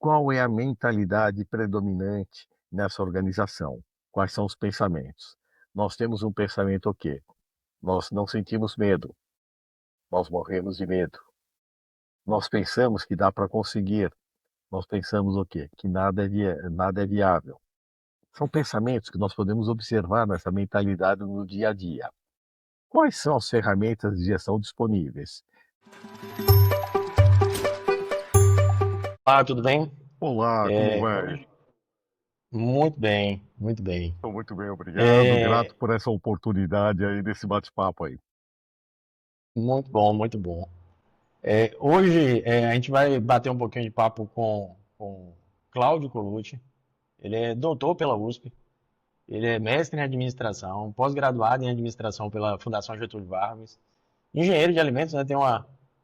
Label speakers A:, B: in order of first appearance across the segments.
A: Qual é a mentalidade predominante nessa organização? Quais são os pensamentos? Nós temos um pensamento o quê? Nós não sentimos medo, nós morremos de medo. Nós pensamos que dá para conseguir, nós pensamos o quê? Que nada é viável. São pensamentos que nós podemos observar nessa mentalidade no dia a dia. Quais são as ferramentas de gestão disponíveis?
B: Olá, tudo bem?
A: Olá, como vai?
B: Hoje, muito bem, muito bem.
A: Estou muito bem, obrigado. Grato
B: É,
A: por essa oportunidade aí desse bate-papo aí.
B: muito bom, muito bom. Hoje a gente vai bater um pouquinho de papo com Cláudio Colucci. Ele é doutor pela USP, ele é mestre em administração, pós-graduado em administração pela Fundação Getúlio Vargas, engenheiro de alimentos, né, tem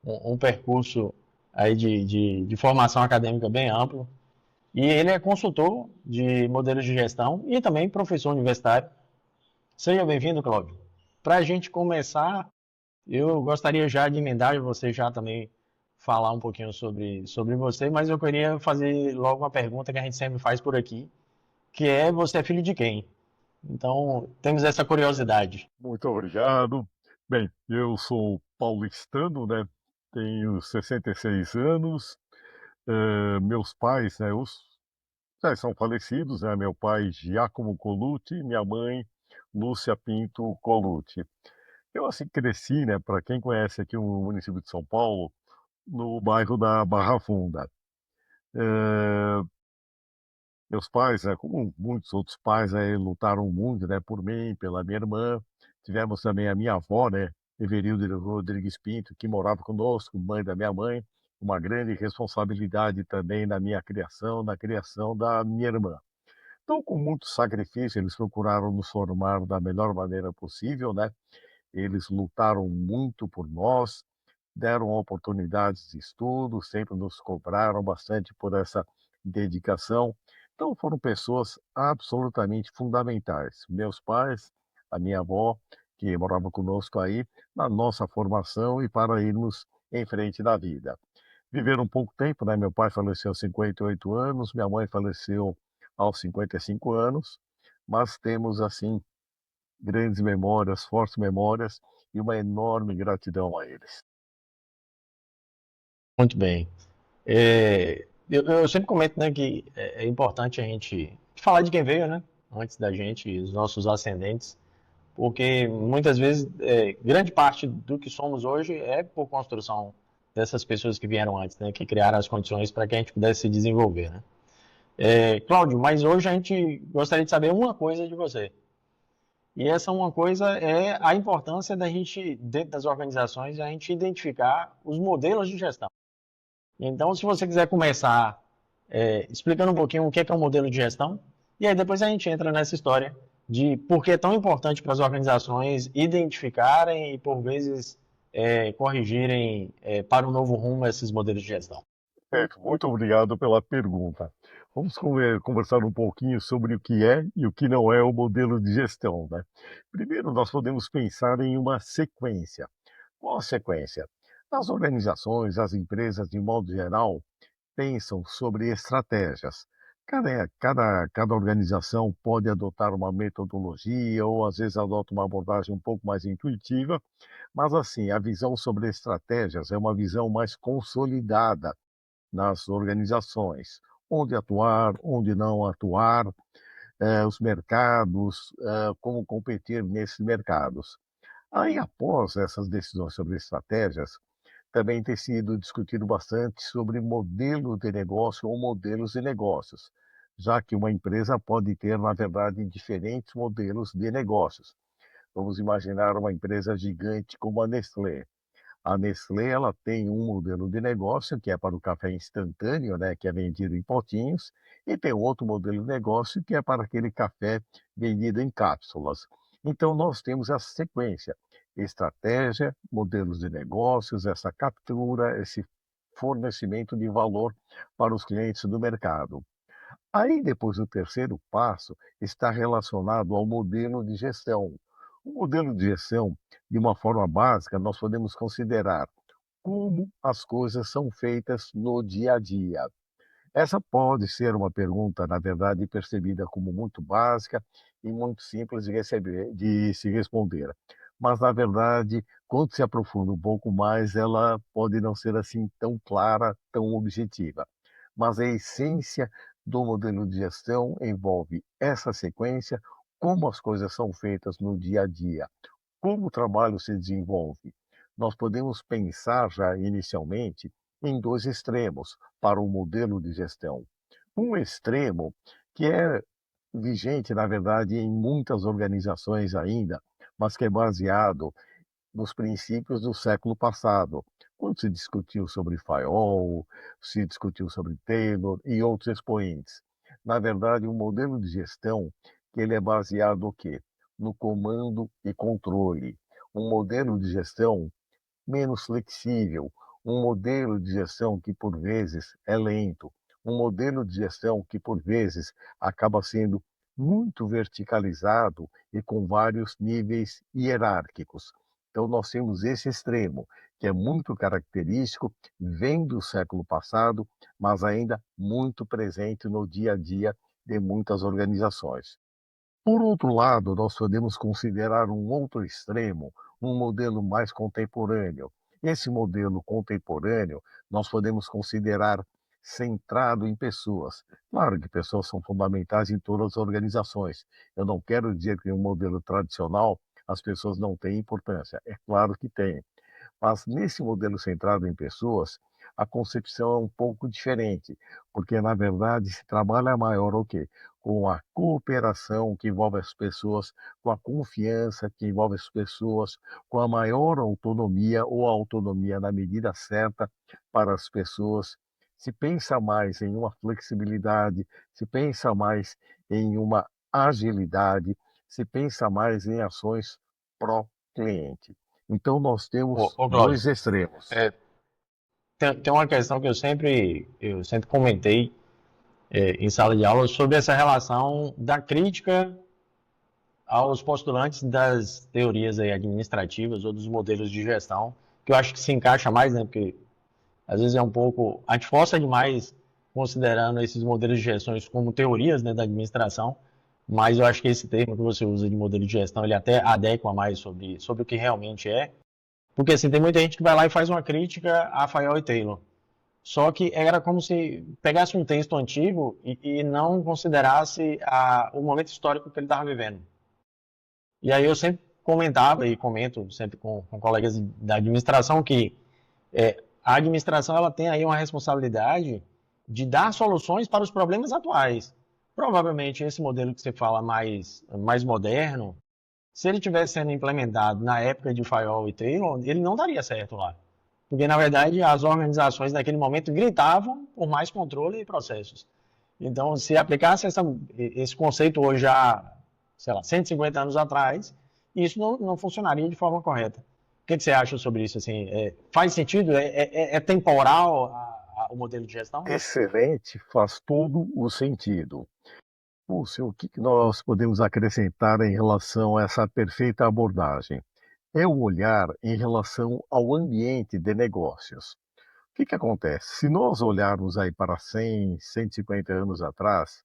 B: um percurso aí de formação acadêmica bem amplo. E ele é consultor de modelos de gestão e também professor universitário. Seja bem-vindo, Cláudio. Para a gente começar, eu gostaria já de emendar e você já também falar um pouquinho sobre você, mas eu queria fazer logo uma pergunta que a gente sempre faz por aqui, que é: você é filho de quem? Então, temos essa curiosidade.
A: Muito obrigado. Bem, eu sou paulistano, né? Tenho 66 anos. Meus pais, né, já são falecidos, né? Meu pai, Giacomo Colucci, minha mãe, Lúcia Pinto Colucci. Eu, assim, cresci, né? Para quem conhece aqui o município de São Paulo, no bairro da Barra Funda. Eh, Meus pais, né, como muitos outros pais, né, lutaram muito, né, por mim, pela minha irmã. Tivemos também a minha avó, né, Everilda Rodrigues Pinto, que morava conosco, mãe da minha mãe, uma grande responsabilidade também na minha criação, na criação da minha irmã. Então, com muito sacrifício, eles procuraram nos formar da melhor maneira possível, né? Eles lutaram muito por nós, deram oportunidades de estudo, sempre nos cobraram bastante por essa dedicação. Então, foram pessoas absolutamente fundamentais. Meus pais, a minha avó, que morava conosco aí, na nossa formação e para irmos em frente na vida. Viveram um pouco tempo, né? Meu pai faleceu aos 58 anos, minha mãe faleceu aos 55 anos, mas temos, assim, grandes memórias, fortes memórias e uma enorme gratidão a eles.
B: Muito bem. Eu sempre comento, né, que é importante a gente falar de quem veio, né, antes da gente, os nossos ascendentes, porque muitas vezes grande parte do que somos hoje é por construção dessas pessoas que vieram antes, né, que criaram as condições para que a gente pudesse se desenvolver, né. Cláudio, mas hoje a gente gostaria de saber uma coisa de você. E essa uma coisa é a importância da gente, dentro das organizações, a gente identificar os modelos de gestão. Então, se você quiser começar explicando um pouquinho o que é um modelo de gestão, e aí depois a gente entra nessa história de por que é tão importante para as organizações identificarem e, por vezes, corrigirem para um novo rumo esses modelos de gestão.
A: Certo, muito obrigado pela pergunta. Vamos conversar um pouquinho sobre o que é e o que não é o modelo de gestão, né? Primeiro, nós podemos pensar em uma sequência. Qual a sequência? As organizações, as empresas, de modo geral, pensam sobre estratégias. Cada organização pode adotar uma metodologia ou às vezes adota uma abordagem um pouco mais intuitiva, mas assim, a visão sobre estratégias é uma visão mais consolidada nas organizações, onde atuar, onde não atuar, os mercados, como competir nesses mercados. Aí, após essas decisões sobre estratégias, também tem sido discutido bastante sobre modelo de negócio ou modelos de negócios, já que uma empresa pode ter, na verdade, diferentes modelos de negócios. Vamos imaginar uma empresa gigante como a Nestlé. A Nestlé, ela tem um modelo de negócio que é para o café instantâneo, né, que é vendido em potinhos, e tem outro modelo de negócio que é para aquele café vendido em cápsulas. Então, nós temos essa sequência: estratégia, modelos de negócios, essa captura, esse fornecimento de valor para os clientes do mercado. Aí, depois, o terceiro passo está relacionado ao modelo de gestão. O modelo de gestão, de uma forma básica, nós podemos considerar como as coisas são feitas no dia a dia. Essa pode ser uma pergunta, na verdade, percebida como muito básica e muito simples de se responder. Mas, na verdade, quando se aprofunda um pouco mais, ela pode não ser assim tão clara, tão objetiva. Mas a essência do modelo de gestão envolve essa sequência, como as coisas são feitas no dia a dia, como o trabalho se desenvolve. Nós podemos pensar já inicialmente em dois extremos para o modelo de gestão. Um extremo que é vigente, na verdade, em muitas organizações ainda, mas que é baseado nos princípios do século passado, quando se discutiu sobre Fayol, se discutiu sobre Taylor e outros expoentes. Na verdade, um modelo de gestão que ele é baseado no quê? No comando e controle. Um modelo de gestão menos flexível, um modelo de gestão que por vezes é lento, um modelo de gestão que por vezes acaba sendo muito verticalizado e com vários níveis hierárquicos. Então nós temos esse extremo, que é muito característico, vem do século passado, mas ainda muito presente no dia a dia de muitas organizações. Por outro lado, nós podemos considerar um outro extremo, um modelo mais contemporâneo. Esse modelo contemporâneo nós podemos considerar centrado em pessoas. Claro que pessoas são fundamentais em todas as organizações. Eu não quero dizer que em um modelo tradicional as pessoas não têm importância. É claro que têm. Mas nesse modelo centrado em pessoas, a concepção é um pouco diferente, porque na verdade se trabalha maior o quê? Com a cooperação que envolve as pessoas, com a confiança que envolve as pessoas, com a maior autonomia ou autonomia na medida certa para as pessoas. Se pensa mais em uma flexibilidade, se pensa mais em uma agilidade, se pensa mais em ações pró-cliente. Então, nós temos
B: Ô Cláudio,
A: dois extremos.
B: é, tem uma questão que eu sempre comentei em sala de aula sobre essa relação da crítica aos postulantes das teorias aí administrativas ou dos modelos de gestão, que eu acho que se encaixa mais, né? Porque às vezes é um pouco. A gente força demais considerando esses modelos de gestão como teorias, né, da administração, mas eu acho que esse termo que você usa de modelo de gestão, ele até adequa mais sobre o que realmente é. Porque assim, tem muita gente que vai lá e faz uma crítica a Fayol e Taylor. Só que era como se pegasse um texto antigo e não considerasse o momento histórico que ele estava vivendo. E aí eu sempre comentava e comento sempre com colegas da administração que a administração ela tem aí uma responsabilidade de dar soluções para os problemas atuais. Provavelmente esse modelo que você fala mais moderno, se ele tivesse sendo implementado na época de Fayol e Taylor, ele não daria certo lá. Porque, na verdade, as organizações naquele momento gritavam por mais controle e processos. Então, se aplicasse esse conceito hoje já, sei lá, 150 anos atrás, isso não funcionaria de forma correta. O que você acha sobre isso? Assim, faz sentido? É temporal o modelo de gestão?
A: Excelente, faz todo o sentido. Lúcio, o que nós podemos acrescentar em relação a essa perfeita abordagem? É o olhar em relação ao ambiente de negócios. O que acontece? Se nós olharmos aí para 100, 150 anos atrás,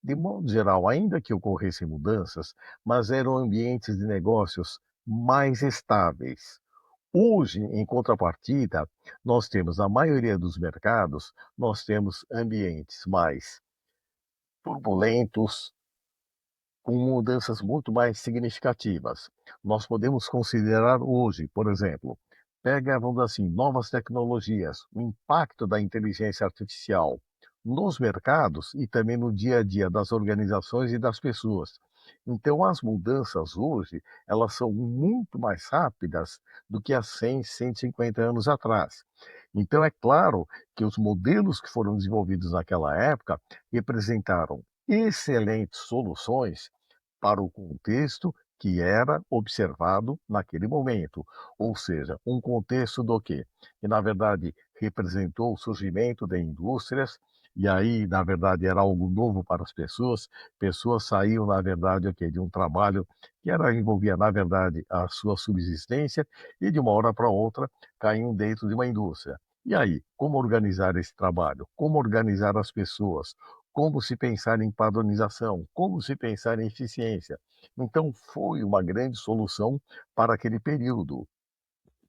A: de modo geral, ainda que ocorressem mudanças, mas eram ambientes de negócios mais estáveis. Hoje, em contrapartida, nós temos, na maioria dos mercados, nós temos ambientes mais turbulentos, com mudanças muito mais significativas. Nós podemos considerar hoje, por exemplo, pega, vamos dizer assim, novas tecnologias, o impacto da inteligência artificial nos mercados e também no dia a dia das organizações e das pessoas. Então, as mudanças hoje, elas são muito mais rápidas do que há 100, 150 anos atrás. Então, é claro que os modelos que foram desenvolvidos naquela época representaram excelentes soluções para o contexto que era observado naquele momento, ou seja, um contexto do quê? Que na verdade representou o surgimento de indústrias, e aí, na verdade, era algo novo para as pessoas. Pessoas saíam, na verdade, o quê? De um trabalho que envolvia, na verdade, a sua subsistência, e de uma hora para outra caíam dentro de uma indústria. E aí, como organizar esse trabalho? Como organizar as pessoas? Como se pensar em padronização? Como se pensar em eficiência? Então, foi uma grande solução para aquele período,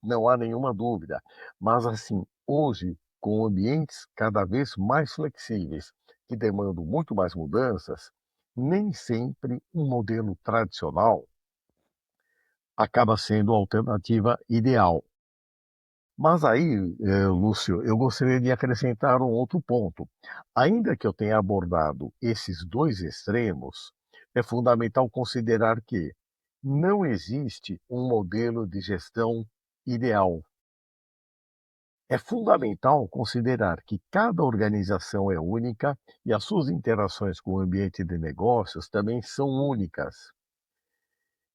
A: não há nenhuma dúvida. Mas, assim, hoje, com ambientes cada vez mais flexíveis, que demandam muito mais mudanças, nem sempre um modelo tradicional acaba sendo a alternativa ideal. Mas aí, Lúcio, eu gostaria de acrescentar um outro ponto. Ainda que eu tenha abordado esses dois extremos, é fundamental considerar que não existe um modelo de gestão ideal. É fundamental considerar que cada organização é única e as suas interações com o ambiente de negócios também são únicas.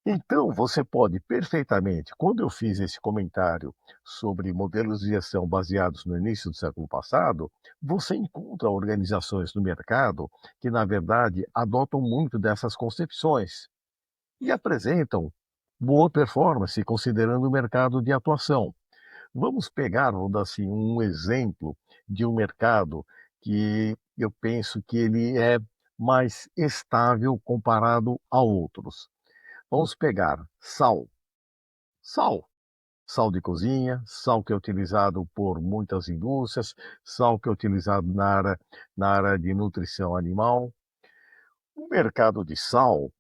A: Então, você pode perfeitamente, quando eu fiz esse comentário sobre modelos de gestão baseados no início do século passado, você encontra organizações no mercado que, na verdade, adotam muito dessas concepções e apresentam boa performance considerando o mercado de atuação. Vamos pegar, vamos dar assim, um exemplo de um mercado que eu penso que ele é mais estável comparado a outros. Vamos pegar sal. Sal. Sal de cozinha, sal que é utilizado por muitas indústrias, sal que é utilizado na área de nutrição animal. O mercado de sal,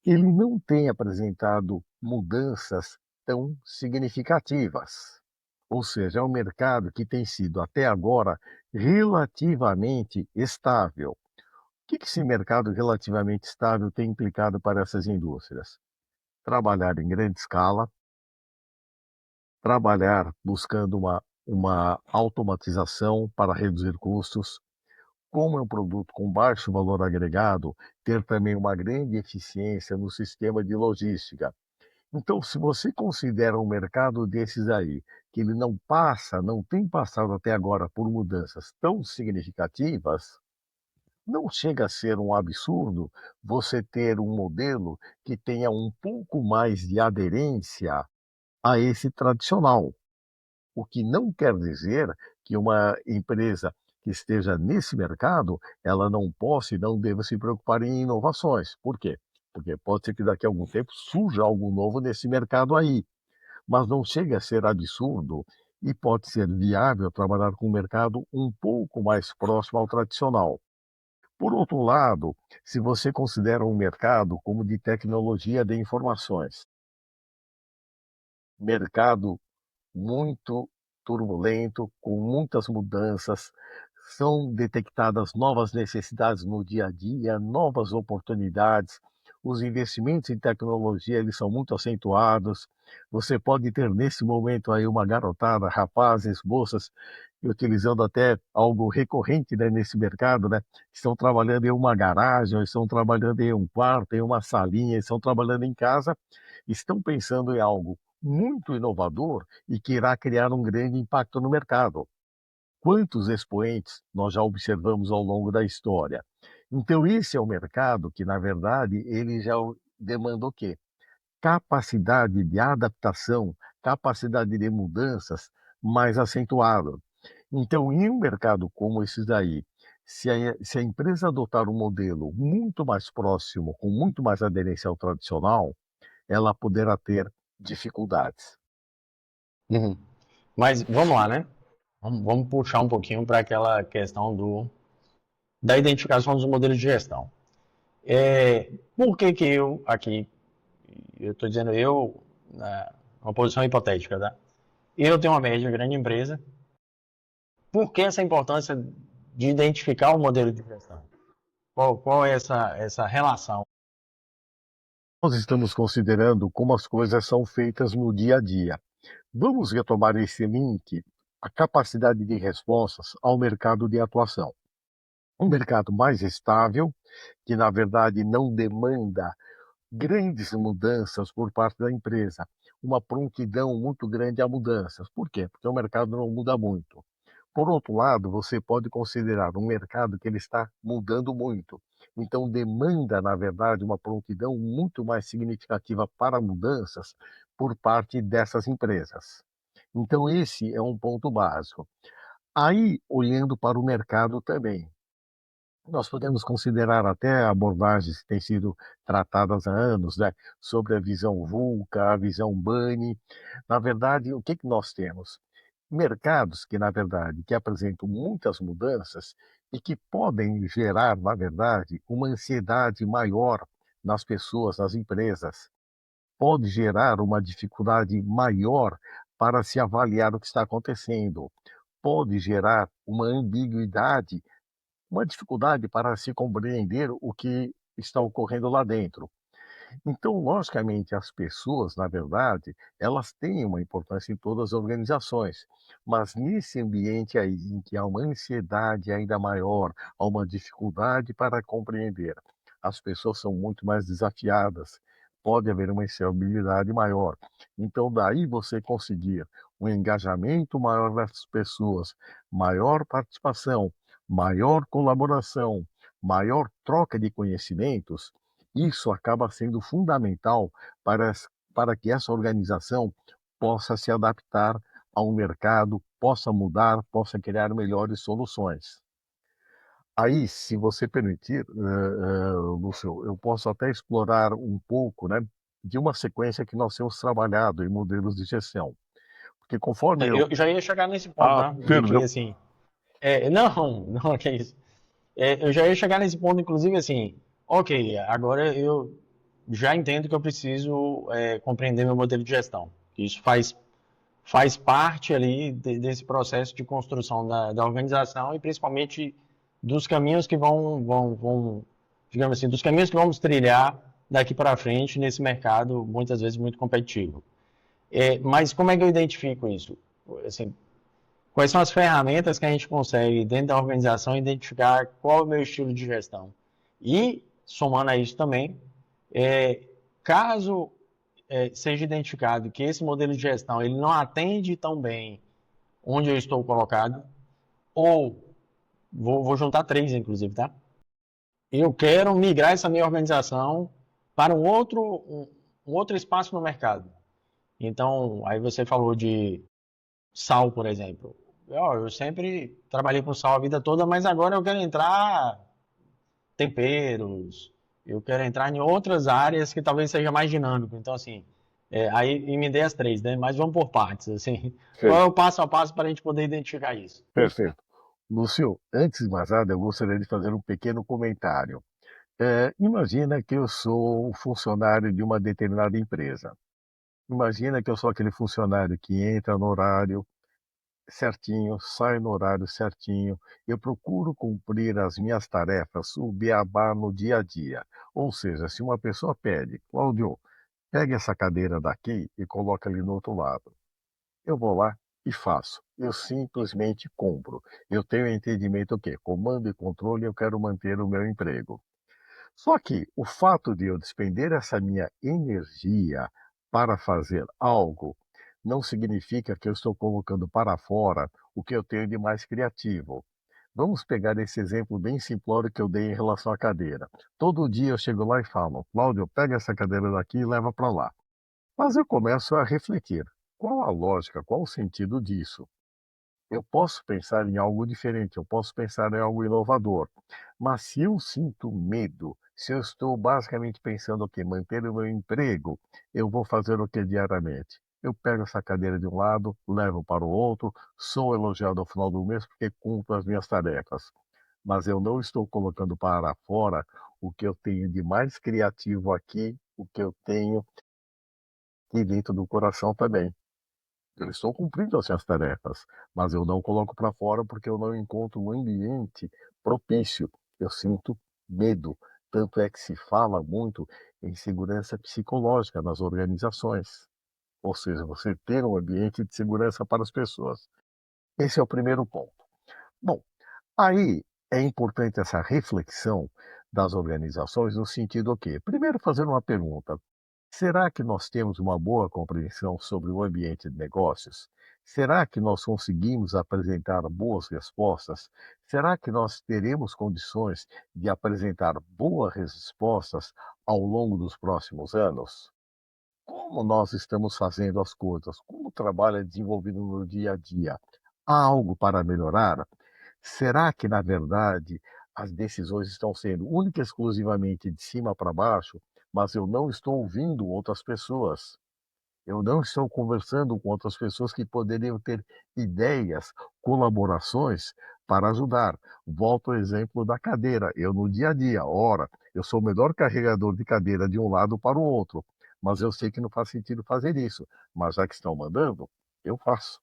A: ele não tem apresentado mudanças tão significativas. Ou seja, é um mercado que tem sido até agora relativamente estável. O que esse mercado relativamente estável tem implicado para essas indústrias? Trabalhar em grande escala, trabalhar buscando uma automatização para reduzir custos, como é um produto com baixo valor agregado, ter também uma grande eficiência no sistema de logística. Então, se você considera um mercado desses aí, que ele não tem passado até agora por mudanças tão significativas, não chega a ser um absurdo você ter um modelo que tenha um pouco mais de aderência a esse tradicional. O que não quer dizer que uma empresa que esteja nesse mercado, ela não possa e não deva se preocupar em inovações. Por quê? Porque pode ser que daqui a algum tempo surja algo novo nesse mercado aí, mas não chega a ser absurdo e pode ser viável trabalhar com um mercado um pouco mais próximo ao tradicional. Por outro lado, se você considera um mercado como de tecnologia de informações, mercado muito turbulento, com muitas mudanças, são detectadas novas necessidades no dia a dia, novas oportunidades. Os investimentos em tecnologia, eles são muito acentuados. Você pode ter nesse momento aí uma garotada, rapazes, moças, utilizando até algo recorrente, né, nesse mercado, né? Estão trabalhando em uma garagem, ou estão trabalhando em um quarto, em uma salinha, estão trabalhando em casa, estão pensando em algo muito inovador e que irá criar um grande impacto no mercado. Quantos expoentes nós já observamos ao longo da história? Então, esse é o mercado que, na verdade, ele já demanda o quê? Capacidade de adaptação, capacidade de mudanças mais acentuada. Então, em um mercado como esses daí, se a empresa adotar um modelo muito mais próximo, com muito mais aderência ao tradicional, ela poderá ter dificuldades.
B: Uhum. Mas vamos lá, né? Vamos puxar um pouquinho para aquela questão da identificação dos modelos de gestão. Por que que eu estou dizendo uma posição hipotética, tá? Eu tenho uma média grande empresa. Por que essa importância de identificar o modelo de gestão? Qual é essa relação?
A: Nós estamos considerando como as coisas são feitas no dia a dia. Vamos retomar esse link, a capacidade de respostas ao mercado de atuação. Um mercado mais estável, que na verdade não demanda grandes mudanças por parte da empresa, uma prontidão muito grande a mudanças. Por quê? Porque o mercado não muda muito. Por outro lado, você pode considerar um mercado que ele está mudando muito. Então, demanda, na verdade, uma prontidão muito mais significativa para mudanças por parte dessas empresas. Então, esse é um ponto básico. Aí, olhando para o mercado também, nós podemos considerar até abordagens que têm sido tratadas há anos, né, sobre a visão VUCA, a visão BANI. Na verdade, o que que nós temos? Mercados que, na verdade, que apresentam muitas mudanças e que podem gerar, na verdade, uma ansiedade maior nas pessoas, nas empresas. Pode gerar uma dificuldade maior para se avaliar o que está acontecendo. Pode gerar uma ambiguidade, uma dificuldade para se compreender o que está ocorrendo lá dentro. Então, logicamente, as pessoas, na verdade, elas têm uma importância em todas as organizações, mas nesse ambiente aí em que há uma ansiedade ainda maior, há uma dificuldade para compreender, as pessoas são muito mais desafiadas, pode haver uma instabilidade maior. Então, daí você conseguir um engajamento maior das pessoas, maior participação, maior colaboração, maior troca de conhecimentos, isso acaba sendo fundamental para que essa organização possa se adaptar ao mercado, possa mudar, possa criar melhores soluções. Aí, se você permitir, Lúcio, eu posso até explorar um pouco, né, de uma sequência que nós temos trabalhado em modelos de gestão. Porque conforme eu.
B: Eu já ia chegar nesse ponto,
A: Ah,
B: tá? De que,
A: perdão.
B: assim, não, não, que é isso. Eu já ia chegar nesse ponto, inclusive, assim, ok, agora eu já entendo que eu preciso compreender meu modelo de gestão. Isso faz parte ali desse processo de construção da organização e principalmente dos caminhos que digamos assim, dos caminhos que vamos trilhar daqui para frente nesse mercado, muitas vezes muito competitivo. Mas como é que eu identifico isso? Assim, quais são as ferramentas que a gente consegue, dentro da organização, identificar qual é o meu estilo de gestão? E, somando a isso também, é, caso seja identificado que esse modelo de gestão ele não atende tão bem onde eu estou colocado, ou vou juntar três, inclusive, tá? Eu quero migrar essa minha organização para um outro espaço no mercado. Então, aí você falou de sal, por exemplo. Eu sempre trabalhei com sal a vida toda, mas agora eu quero entrar temperos, eu quero entrar em outras áreas que talvez seja mais dinâmico. Então, assim, aí e me dê as três, né? Mas vamos por partes, assim. Qual é
A: Perfeito.
B: o passo a passo para a gente poder identificar isso?
A: Perfeito. Lúcio, antes de mais nada, eu gostaria de fazer um pequeno comentário. Imagina que eu sou um funcionário de uma determinada empresa. Imagina que eu sou aquele funcionário que entra no horário certinho, sai no horário certinho. Eu procuro cumprir as minhas tarefas, o beabá no dia a dia. Ou seja, se uma pessoa pede, Cláudio, pegue essa cadeira daqui e coloque ali no outro lado. Eu vou lá e faço. Eu simplesmente cumpro. Eu tenho entendimento o quê? Comando e controle, eu quero manter o meu emprego. Só que o fato de eu despender essa minha energia para fazer algo não significa que eu estou colocando para fora o que eu tenho de mais criativo. Vamos pegar esse exemplo bem simplório que eu dei em relação à cadeira. Todo dia eu chego lá e falo, Cláudio, pega essa cadeira daqui e leva para lá. Mas eu começo a refletir. Qual a lógica, qual o sentido disso? Eu posso pensar em algo diferente, eu posso pensar em algo inovador. Mas se eu sinto medo, se eu estou basicamente pensando o quê? Manter o meu emprego, eu vou fazer o que diariamente? Eu pego essa cadeira de um lado, levo para o outro, sou elogiado ao final do mês porque cumpro as minhas tarefas. Mas eu não estou colocando para fora o que eu tenho de mais criativo aqui, o que eu tenho aqui dentro do coração também. Eu estou cumprindo as minhas tarefas, mas eu não coloco para fora porque eu não encontro um ambiente propício. Eu sinto medo. Tanto é que se fala muito em segurança psicológica nas organizações. Ou seja, você ter um ambiente de segurança para as pessoas. Esse é o primeiro ponto. Bom, aí é importante essa reflexão das organizações no sentido o quê? Primeiro fazer uma pergunta: será que nós temos uma boa compreensão sobre o ambiente de negócios? Será que nós conseguimos apresentar boas respostas? Será que nós teremos condições de apresentar boas respostas ao longo dos próximos anos? Como nós estamos fazendo as coisas? Como o trabalho é desenvolvido no dia a dia? Há algo para melhorar? Será que, na verdade, as decisões estão sendo única e exclusivamente de cima para baixo, mas eu não estou ouvindo outras pessoas? Eu não estou conversando com outras pessoas que poderiam ter ideias, colaborações para ajudar. Volto ao exemplo da cadeira. Eu, no dia a dia, ora, eu sou o melhor carregador de cadeira de um lado para o outro, mas eu sei que não faz sentido fazer isso. Mas já que estão mandando, eu faço.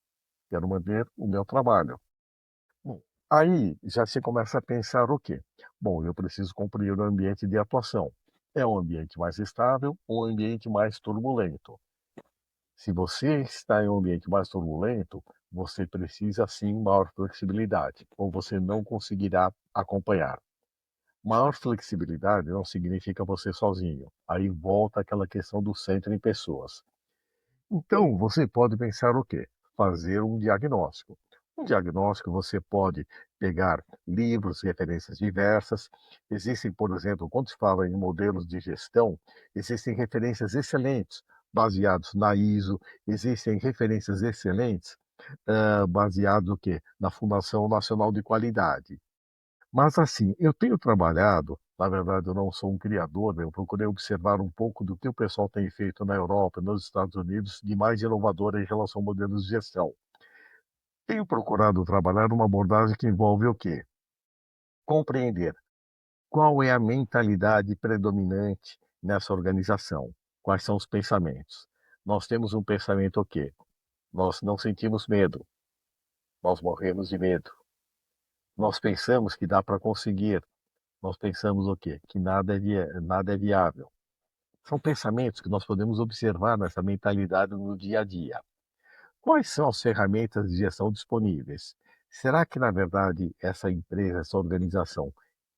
A: Quero manter o meu trabalho. Bom, aí já se começa a pensar o quê? Bom, eu preciso cumprir o ambiente de atuação. É um ambiente mais estável ou um ambiente mais turbulento? Se você está em um ambiente mais turbulento, você precisa sim maior flexibilidade, ou você não conseguirá acompanhar. Maior flexibilidade não significa você sozinho. Aí volta aquela questão do centro em pessoas. Então, você pode pensar o quê? Fazer um diagnóstico. Um diagnóstico você pode pegar livros, referências diversas. Existem, por exemplo, quando se fala em modelos de gestão, existem referências excelentes baseados na ISO, existem referências excelentes baseados o quê? Na Fundação Nacional de Qualidade. Mas assim, eu tenho trabalhado, na verdade eu não sou um criador, né, eu procurei observar um pouco do que o pessoal tem feito na Europa, nos Estados Unidos, de mais inovador em relação a modelos de gestão. Tenho procurado trabalhar uma abordagem que envolve o quê? Compreender qual é a mentalidade predominante nessa organização, quais são os pensamentos. Nós temos um pensamento o quê? Nós não sentimos medo, nós morremos de medo. Nós pensamos que dá para conseguir, nós pensamos o quê? Que nada é viável. São pensamentos que nós podemos observar nessa mentalidade no dia a dia. Quais são as ferramentas de gestão disponíveis? Será que, na verdade, essa empresa, essa organização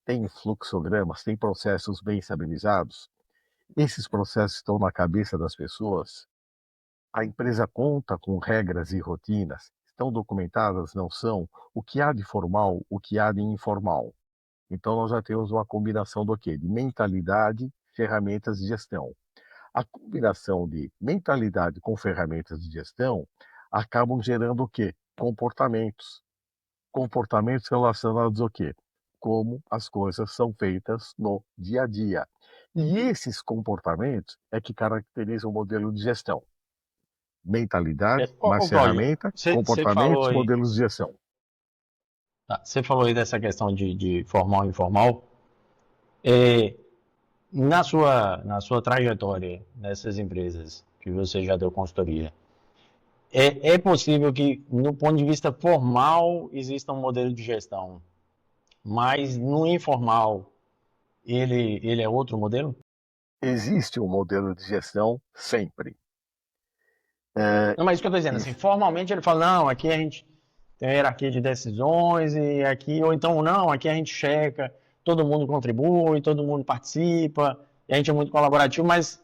A: tem fluxogramas, tem processos bem estabilizados? Esses processos estão na cabeça das pessoas? A empresa conta com regras e rotinas? Estão documentadas? Não são? O que há de formal, o que há de informal? Então, nós já temos uma combinação do quê? De mentalidade, ferramentas de gestão. A combinação de mentalidade com ferramentas de gestão acabam gerando o quê? Comportamentos. Comportamentos relacionados ao quê? Como as coisas são feitas no dia a dia. E esses comportamentos é que caracterizam o modelo de gestão. Mentalidade, mais
B: Cláudio,
A: ferramenta,
B: você falou
A: comportamentos,
B: aí,
A: modelos de gestão.
B: tá, você falou aí dessa questão de formal e informal. É, na sua trajetória nessas empresas que você já deu consultoria, é possível que, no ponto de vista formal, exista um modelo de gestão, mas no informal, ele é outro modelo?
A: Existe um modelo de gestão sempre.
B: Não, mas isso que eu estou dizendo, assim,
A: Isso.
B: formalmente ele fala, não, aqui a gente tem uma hierarquia de decisões e aqui, ou então, não, aqui a gente checa, todo mundo contribui, todo mundo participa, e a gente é muito colaborativo, mas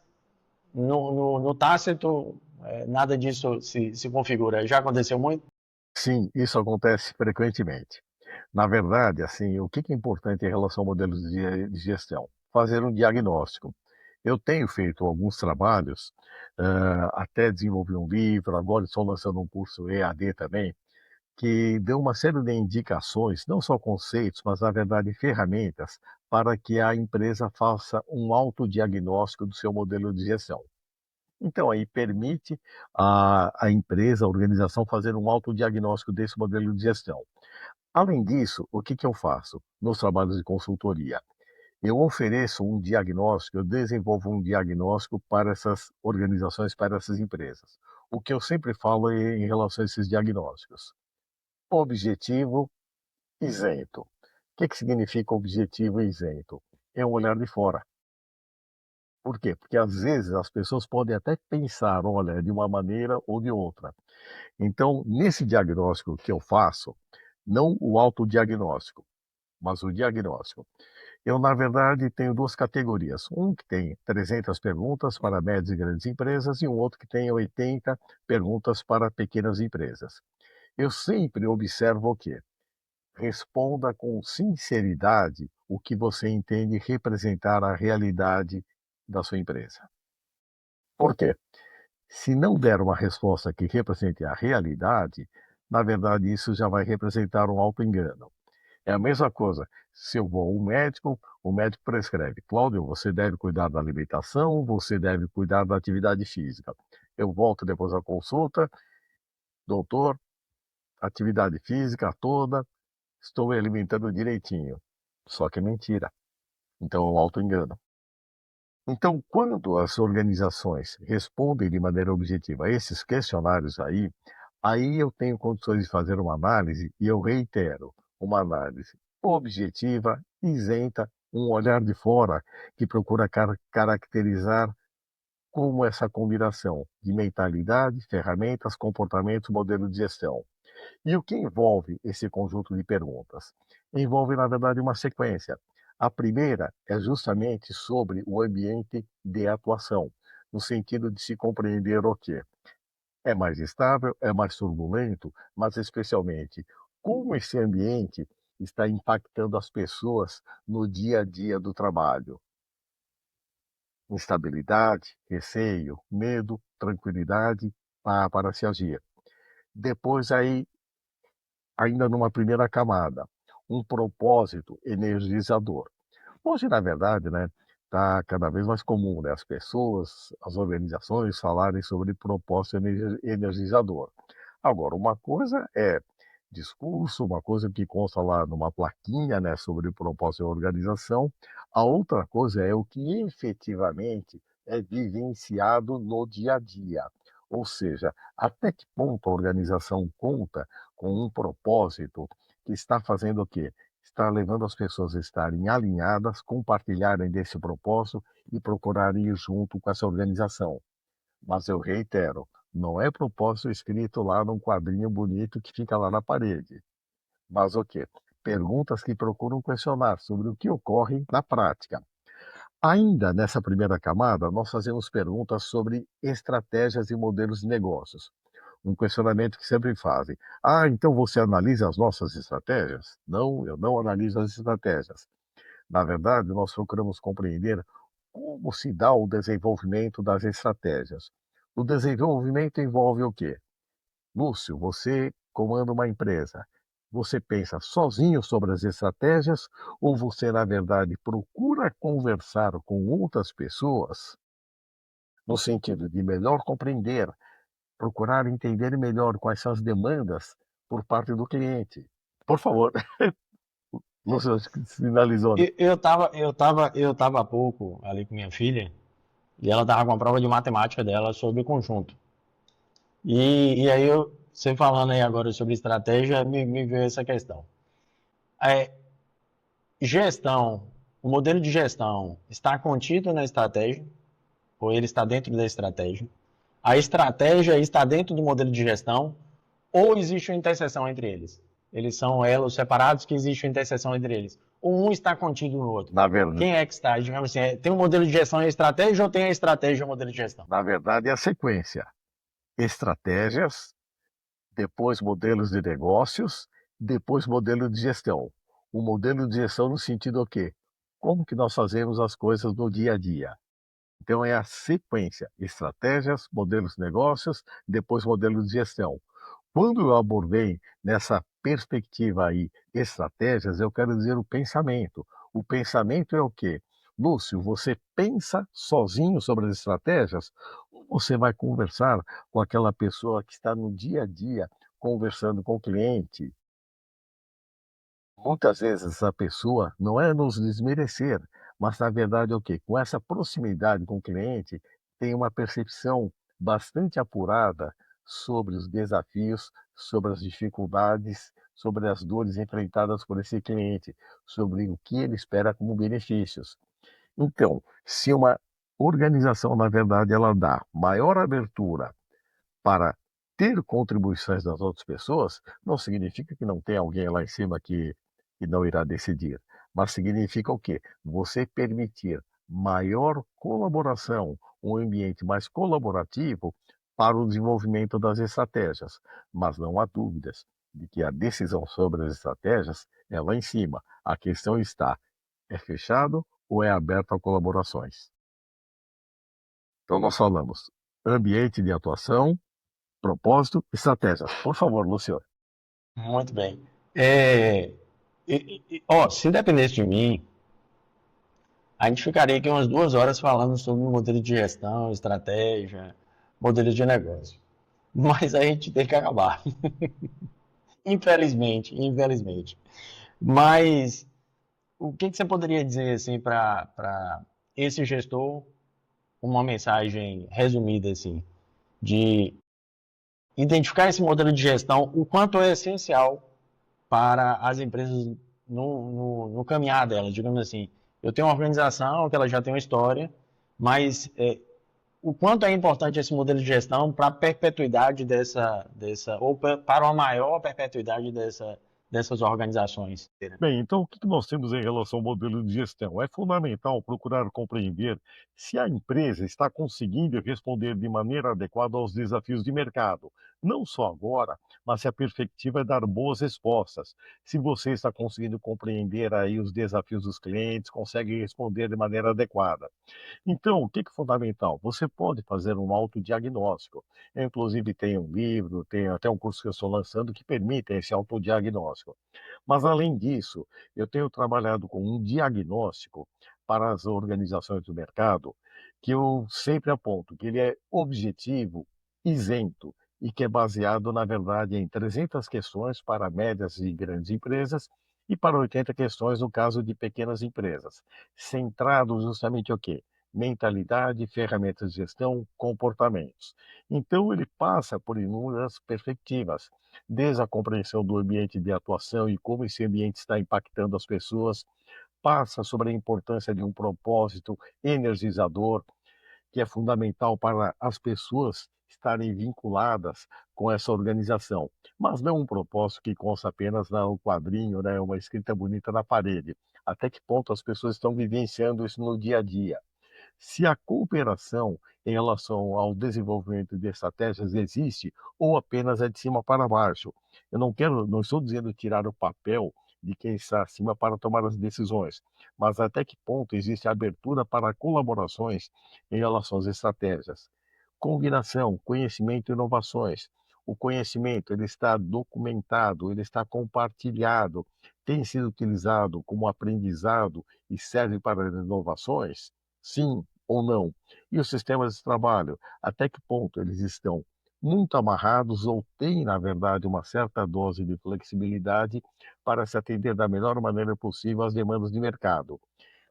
B: no tácito, nada disso se configura. Já aconteceu muito?
A: Sim, isso acontece frequentemente. Na verdade, assim, o que que é importante em relação a modelos de gestão? Fazer um diagnóstico. Eu tenho feito alguns trabalhos, até desenvolvi um livro, agora estou lançando um curso EAD também, que deu uma série de indicações, não só conceitos, mas na verdade ferramentas para que a empresa faça um autodiagnóstico do seu modelo de gestão. Então, aí permite a empresa, a organização fazer um autodiagnóstico desse modelo de gestão. Além disso, o que que eu faço nos trabalhos de consultoria? Eu ofereço um diagnóstico, eu desenvolvo um diagnóstico para essas organizações, para essas empresas. O que eu sempre falo em relação a esses diagnósticos? Objetivo isento. O que que significa objetivo isento? É um olhar de fora. Por quê? Porque às vezes as pessoas podem até pensar, olha, de uma maneira ou de outra. Então, nesse diagnóstico que eu faço, não o autodiagnóstico, mas o diagnóstico. Eu, na verdade, tenho duas categorias. Um que tem 300 perguntas para médias e grandes empresas e um outro que tem 80 perguntas para pequenas empresas. Eu sempre observo o quê? Responda com sinceridade o que você entende representar a realidade da sua empresa. Por quê? Se não der uma resposta que represente a realidade, na verdade isso já vai representar um auto-engano. É a mesma coisa, se eu vou ao médico, o médico prescreve: "Cláudio, você deve cuidar da alimentação, você deve cuidar da atividade física". Eu volto depois da consulta: "Doutor, atividade física toda, estou me alimentando direitinho". Só que é mentira, então é um auto-engano. Então, quando as organizações respondem de maneira objetiva a esses questionários aí eu tenho condições de fazer uma análise e eu reitero, uma análise objetiva, isenta, um olhar de fora que procura caracterizar como essa combinação de mentalidade, ferramentas, comportamentos, modelo de gestão. E o que envolve esse conjunto de perguntas? Envolve, na verdade, uma sequência. A primeira é justamente sobre o ambiente de atuação, no sentido de se compreender o quê? É mais estável, é mais turbulento, mas especialmente como esse ambiente está impactando as pessoas no dia a dia do trabalho. Instabilidade, receio, medo, tranquilidade para se agir. Depois aí ainda numa primeira camada, um propósito energizador. Hoje, na verdade, né, está cada vez mais comum, né, as pessoas, as organizações falarem sobre propósito energizador. Agora, uma coisa é discurso, uma coisa que consta lá numa plaquinha, né, sobre o propósito da organização, a outra coisa é o que efetivamente é vivenciado no dia a dia. Ou seja, até que ponto a organização conta com um propósito que está fazendo o quê? Está levando as pessoas a estarem alinhadas, compartilharem desse propósito e procurarem ir junto com essa organização. Mas eu reitero, não é propósito escrito lá num quadrinho bonito que fica lá na parede. Mas o quê? Perguntas que procuram questionar sobre o que ocorre na prática. Ainda nessa primeira camada, nós fazemos perguntas sobre estratégias e modelos de negócios. Um questionamento que sempre fazem: "Ah, então você analisa as nossas estratégias?". Não, eu não analiso as estratégias. Na verdade, nós procuramos compreender como se dá o desenvolvimento das estratégias. O desenvolvimento envolve o quê? Lúcio, você comanda uma empresa. Você pensa sozinho sobre as estratégias ou você, na verdade, procura conversar com outras pessoas no sentido de melhor compreender, procurar entender melhor quais são as demandas por parte do cliente? Por favor, Lúcio, acho que finalizou, né?
B: Eu tava há pouco ali com minha filha e ela tava com a prova de matemática dela sobre conjunto. E aí você falando aí agora sobre estratégia, me veio essa questão. É, gestão, o modelo de gestão está contido na estratégia, ou ele está dentro da estratégia? A estratégia está dentro do modelo de gestão, ou existe uma interseção entre eles? Eles são elos separados que existe uma interseção entre eles. Ou um está contido no outro?
A: Na verdade,
B: Quem é que está, digamos assim, tem um modelo de gestão e a estratégia, ou tem a estratégia e o modelo de gestão?
A: na verdade é a sequência. Estratégias, depois modelos de negócios, depois modelo de gestão. O modelo de gestão no sentido o quê? Como que nós fazemos as coisas no dia a dia? Então é a sequência, estratégias, modelos de negócios, depois modelo de gestão. Quando eu abordei nessa perspectiva aí estratégias, eu quero dizer o pensamento. O pensamento é o quê? Lúcio, você pensa sozinho sobre as estratégias ou você vai conversar com aquela pessoa que está no dia a dia conversando com o cliente? Muitas vezes essa pessoa não é nos desmerecer, mas na verdade é o quê? Com essa proximidade com o cliente, tem uma percepção bastante apurada sobre os desafios, sobre as dificuldades, sobre as dores enfrentadas por esse cliente, sobre o que ele espera como benefícios. Então, se uma organização, na verdade, ela dá maior abertura para ter contribuições das outras pessoas, não significa que não tem alguém lá em cima que não irá decidir, mas significa o quê? Você permitir maior colaboração, um ambiente mais colaborativo para o desenvolvimento das estratégias. Mas não há dúvidas de que a decisão sobre as estratégias é lá em cima. A questão está: é fechado ou é aberto a colaborações? Então nós falamos ambiente de atuação, propósito, estratégia. Por favor, Luciano.
B: Muito bem. É, ó, se dependesse de mim, a gente ficaria aqui umas 2 horas falando sobre modelo de gestão, estratégia, modelo de negócio. Mas a gente tem que acabar. Infelizmente, infelizmente. Mas o que que você poderia dizer assim para esse gestor, uma mensagem resumida assim, de identificar esse modelo de gestão, o quanto é essencial para as empresas no caminhar delas, digamos assim. Eu tenho uma organização que ela já tem uma história, mas o quanto é importante esse modelo de gestão para a perpetuidade ou para uma maior perpetuidade dessas organizações.
A: Bem, então o que nós temos em relação ao modelo de gestão? É fundamental procurar compreender se a empresa está conseguindo responder de maneira adequada aos desafios de mercado, não só agora, mas se a perspectiva é dar boas respostas. Se você está conseguindo compreender aí os desafios dos clientes, consegue responder de maneira adequada. Então, o que é fundamental? Você pode fazer um autodiagnóstico. Eu, inclusive, tenho um livro, tenho até um curso que eu estou lançando que permite esse autodiagnóstico. Mas, além disso, eu tenho trabalhado com um diagnóstico para as organizações do mercado, que eu sempre aponto que ele é objetivo, isento e que é baseado, na verdade, em 300 questões para médias e grandes empresas e para 80 questões no caso de pequenas empresas, centrado justamente o quê? Mentalidade, ferramentas de gestão, comportamentos. Então, ele passa por inúmeras perspectivas, desde a compreensão do ambiente de atuação e como esse ambiente está impactando as pessoas, passa sobre a importância de um propósito energizador, que é fundamental para as pessoas estarem vinculadas com essa organização, mas não um propósito que consta apenas no quadrinho, né, uma escrita bonita na parede. Até que ponto as pessoas estão vivenciando isso no dia a dia? Se a cooperação em relação ao desenvolvimento de estratégias existe ou apenas é de cima para baixo. Não estou dizendo tirar o papel de quem está acima para tomar as decisões, mas até que ponto existe abertura para colaborações em relação às estratégias. Combinação, conhecimento e inovações. O conhecimento ele está documentado, ele está compartilhado, tem sido utilizado como aprendizado e serve para inovações? Sim ou não? E os sistemas de trabalho, até que ponto eles estão muito amarrados ou têm, na verdade, uma certa dose de flexibilidade para se atender da melhor maneira possível às demandas de mercado?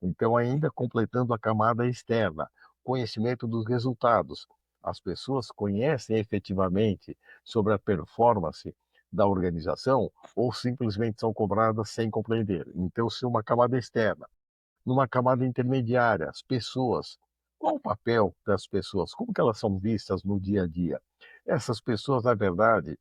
A: Então, ainda completando a camada externa, conhecimento dos resultados. As pessoas conhecem efetivamente sobre a performance da organização ou simplesmente são cobradas sem compreender? Então, se uma camada externa, numa camada intermediária, as pessoas. Qual o papel das pessoas? Como que elas são vistas no dia a dia? Essas pessoas, na verdade,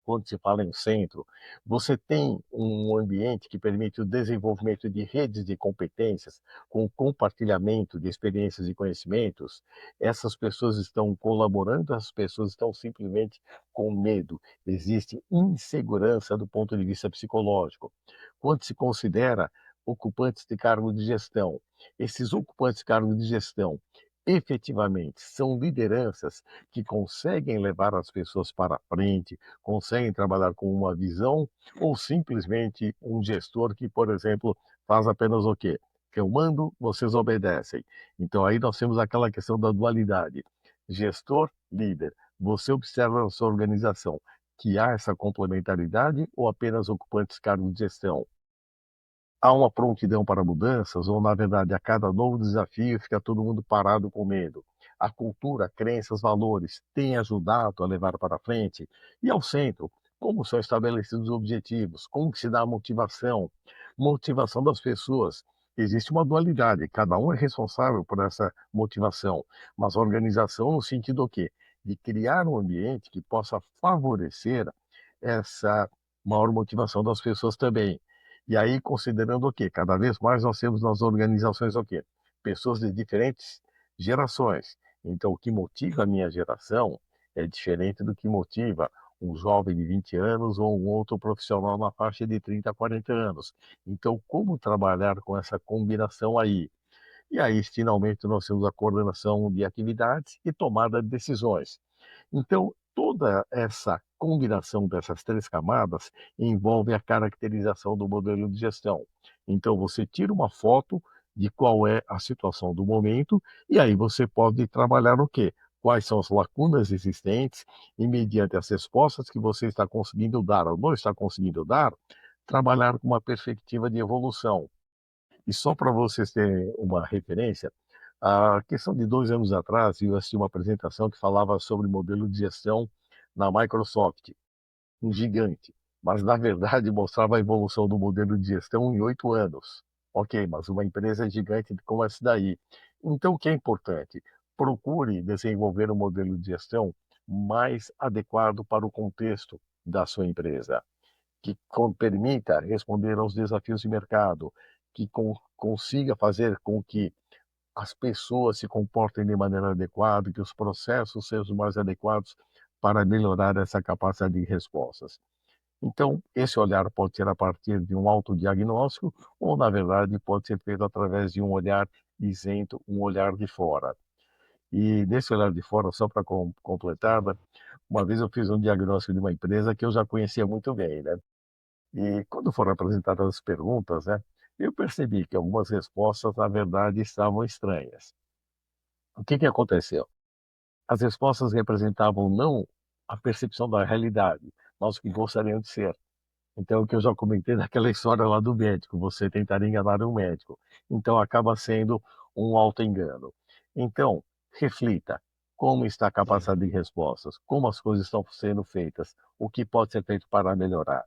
A: quando se fala em centro, você tem um ambiente que permite o desenvolvimento de redes de competências, com compartilhamento de experiências e conhecimentos. Essas pessoas estão colaborando, as pessoas estão simplesmente com medo. Existe insegurança do ponto de vista psicológico. Quando se considera ocupantes de cargo de gestão, esses ocupantes de cargo de gestão efetivamente são lideranças que conseguem levar as pessoas para frente, conseguem trabalhar com uma visão, ou simplesmente um gestor que, por exemplo, faz apenas o quê? Eu mando, vocês obedecem. Então aí nós temos aquela questão da dualidade. Gestor, líder. Você observa na sua organização que há essa complementaridade ou apenas ocupantes cargos de gestão? Há uma prontidão para mudanças ou, na verdade, a cada novo desafio fica todo mundo parado com medo? A cultura, crenças, valores têm ajudado a levar para frente? E ao centro, como são estabelecidos os objetivos? Como que se dá a motivação? Motivação das pessoas. Existe uma dualidade, cada um é responsável por essa motivação, mas a organização no sentido o quê? De criar um ambiente que possa favorecer essa maior motivação das pessoas também. E aí, considerando o quê? Cada vez mais nós temos nas organizações o quê? Pessoas de diferentes gerações. Então, o que motiva a minha geração é diferente do que motiva um jovem de 20 anos ou um outro profissional na faixa de 30 a 40 anos. Então, como trabalhar com essa combinação aí? E aí, finalmente, nós temos a coordenação de atividades e tomada de decisões. Então, toda essa combinação dessas 3 camadas envolve a caracterização do modelo de gestão. Então você tira uma foto de qual é a situação do momento, e aí você pode trabalhar o quê? Quais são as lacunas existentes e mediante as respostas que você está conseguindo dar ou não está conseguindo dar, trabalhar com uma perspectiva de evolução. E só para vocês terem uma referência, a questão de 2 anos atrás, eu assisti uma apresentação que falava sobre modelo de gestão na Microsoft, um gigante, mas na verdade mostrava a evolução do modelo de gestão em 8 anos. Ok, mas uma empresa gigante como essa daí. Então, o que é importante? Procure desenvolver um modelo de gestão mais adequado para o contexto da sua empresa, que permita responder aos desafios de mercado, que consiga fazer com que as pessoas se comportem de maneira adequada, que os processos sejam mais adequados para melhorar essa capacidade de respostas. Então, esse olhar pode ser a partir de um autodiagnóstico ou, na verdade, pode ser feito através de um olhar isento, um olhar de fora. E nesse olhar de fora, só para completar, né, uma vez eu fiz um diagnóstico de uma empresa que eu já conhecia muito bem, né? E quando foram apresentadas as perguntas, né, eu percebi que algumas respostas, na verdade, estavam estranhas. O que que aconteceu? As respostas representavam não a percepção da realidade, mas o que gostariam de ser. Então, o que eu já comentei daquela história lá do médico, você tentar enganar um médico. Então, acaba sendo um autoengano. Então, reflita. Como está a
B: Sim,
A: capacidade de respostas? Como as coisas estão sendo feitas? O que pode ser feito para melhorar?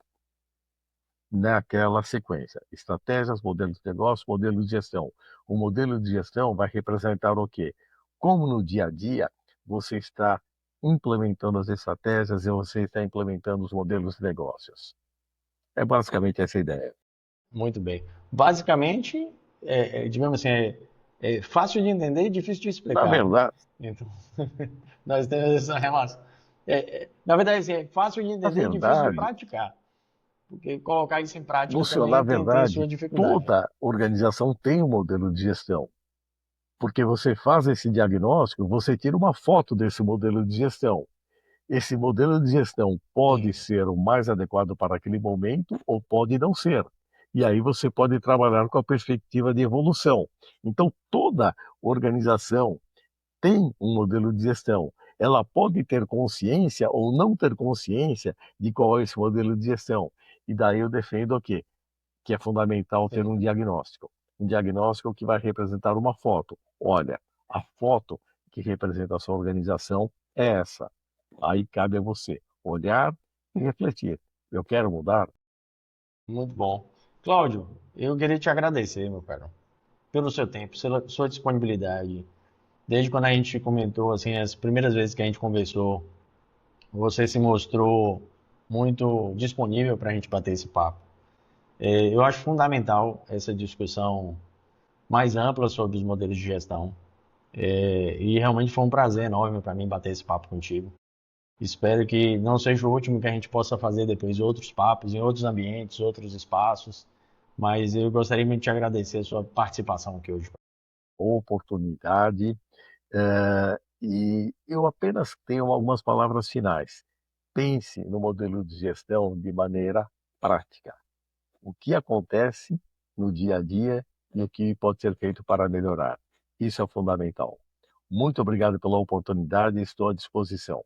A: Naquela sequência. Estratégias, modelos de negócio, modelo de gestão. O modelo de gestão vai representar o quê? Como no dia a dia você está implementando as estratégias e você está implementando os modelos de negócios. É basicamente essa a ideia.
B: muito bem. Basicamente, digamos assim, é fácil de entender e difícil de
A: Na
B: explicar, né?
A: verdade,
B: Então, nós temos essa relação. Na verdade, assim, é fácil de
A: na
B: entender e difícil de
A: verdade,
B: praticar, porque colocar isso em prática
A: Lúcio, na
B: também tem
A: verdade,
B: sua dificuldade.
A: toda organização tem um modelo de gestão. Porque você faz esse diagnóstico, você tira uma foto desse modelo de gestão. Esse modelo de gestão pode
B: Sim,
A: ser o mais adequado para aquele momento ou pode não ser. E aí você pode trabalhar com a perspectiva de evolução. Então, toda organização tem um modelo de gestão. Ela pode ter consciência ou não ter consciência de qual é esse modelo de gestão. E daí eu defendo o quê? Que é fundamental ter
B: sim.
A: um diagnóstico. Um diagnóstico que vai representar uma foto. Olha, a foto que representa a sua organização é essa. Aí cabe a você olhar e refletir. Eu quero mudar?
B: Muito bom. Cláudio, eu queria te agradecer, meu caro, pelo seu tempo, pela sua disponibilidade. Desde quando a gente comentou, assim, as primeiras vezes que a gente conversou, você se mostrou muito disponível para a gente bater esse papo. Eu acho fundamental essa discussão mais ampla sobre os modelos de gestão. E realmente foi um prazer enorme para mim bater esse papo contigo. Espero que não seja o último que a gente possa fazer depois outros papos em outros ambientes, outros espaços. Mas eu gostaria muito de te agradecer a sua participação aqui hoje.
A: Oportunidade. E eu apenas tenho algumas palavras finais. Pense no modelo de gestão de maneira prática. O que acontece no dia a dia e o que pode ser feito para melhorar. Isso é fundamental. Muito obrigado pela oportunidade e estou à disposição.